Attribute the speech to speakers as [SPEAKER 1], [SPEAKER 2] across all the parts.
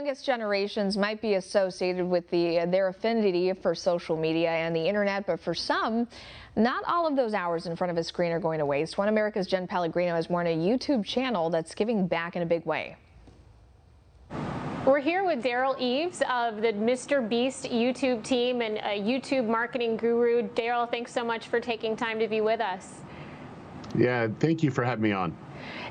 [SPEAKER 1] youngest generations might be associated with their affinity for social media and the internet, but for some, not all of those hours in front of a screen are going to waste. OAN America's Jenn Pellegrino has more on a YouTube channel that's giving back in a big way.
[SPEAKER 2] We're here with Derral Eves of the Mr. Beast YouTube team and a YouTube marketing guru. Derral, thanks so much for taking time to be with us.
[SPEAKER 3] Yeah, thank you for having me on.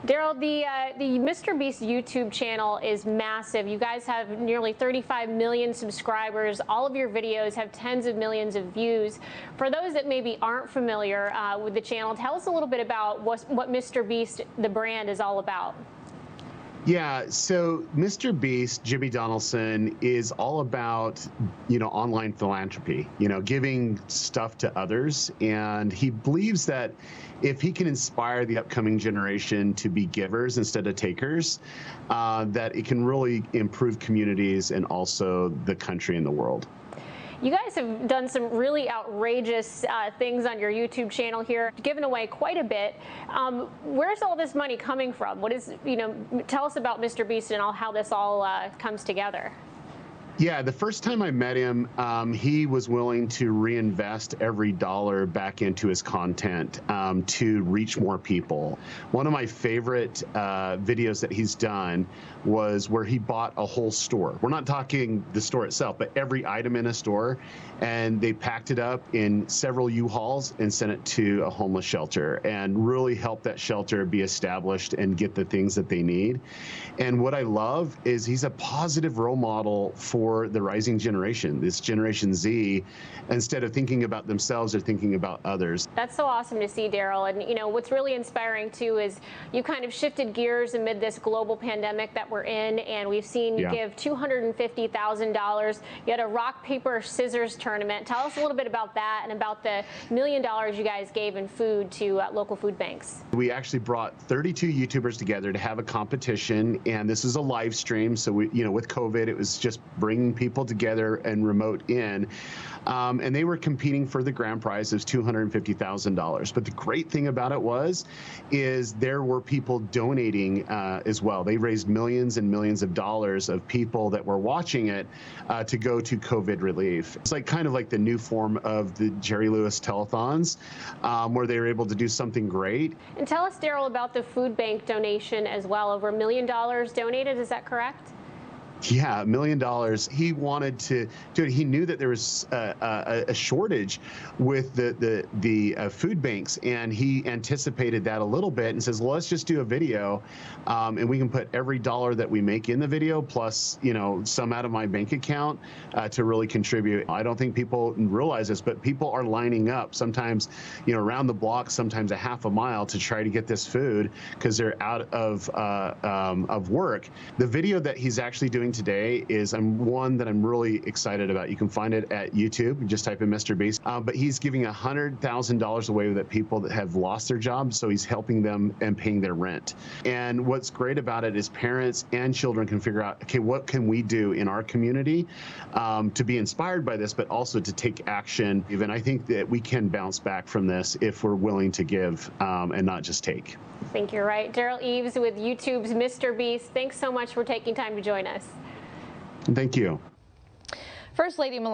[SPEAKER 2] Derral, the Mr. Beast YouTube channel is massive. You guys have nearly 35 million subscribers. All of your videos have tens of millions of views. For those that maybe aren't familiar with the channel, tell us a little bit about what Mr. Beast, the brand, is all about.
[SPEAKER 3] Yeah, so Mr. Beast, Jimmy Donaldson, is all about, online philanthropy, giving stuff to others. And he believes that if he can inspire the upcoming generation to be givers instead of takers, that it can really improve communities and also the country and the world.
[SPEAKER 2] You guys have done some really outrageous things on your YouTube channel here, given away quite a bit. Where's all this money coming from? What is, tell us about Mr. Beast and how this all comes together.
[SPEAKER 3] Yeah, the first time I met him, he was willing to reinvest every dollar back into his content to reach more people. One of my favorite videos that he's done was where he bought a whole store. We're not talking the store itself, but every item in a store, and they packed it up in several U-Hauls and sent it to a homeless shelter and really helped that shelter be established and get the things that they need. And what I love is he's a positive role model for the rising generation, this Generation Z. Instead of thinking about themselves, they're thinking about others.
[SPEAKER 2] That's so awesome to see, Derral. And what's really inspiring too is you kind of shifted gears amid this global pandemic that we're in, and we've seen you give $250,000. You had a rock, paper, scissors tournament. Tell us a little bit about that and about the $1 million you guys gave in food to local food banks.
[SPEAKER 3] We actually brought 32 YouTubers together to have a competition, and this is a live stream. So we, with COVID, it was just bringing people together and remote in. And they were competing for the grand prize of $250,000. But the great thing about it is there were people donating as well. They raised millions and millions of dollars of people that were watching it to go to COVID relief. It's kind of like the new form of the Jerry Lewis telethons, where they were able to do something great.
[SPEAKER 2] And tell us, Derral, about the food bank donation as well. Over $1 million donated, is that correct?
[SPEAKER 3] Yeah, $1 million. He wanted to do it. He knew that there was a shortage with the food banks, and he anticipated that a little bit and says, well, let's just do a video, and we can put every dollar that we make in the video plus, some out of my bank account to really contribute. I don't think people realize this, but people are lining up sometimes, around the block, sometimes a half a mile to try to get this food because they're out of work. The video that he's actually doing today is one that I'm really excited about. You can find it at YouTube. You just type in Mr. Beast. But he's giving $100,000 away to people that have lost their jobs, so he's helping them and paying their rent. And what's great about it is parents and children can figure out, okay, what can we do in our community to be inspired by this, but also to take action. And I think that we can bounce back from this if we're willing to give and not just take.
[SPEAKER 2] I think you're right. Derral Eves with YouTube's Mr. Beast. Thanks so much for taking time to join us.
[SPEAKER 3] Thank you.
[SPEAKER 1] First Lady Million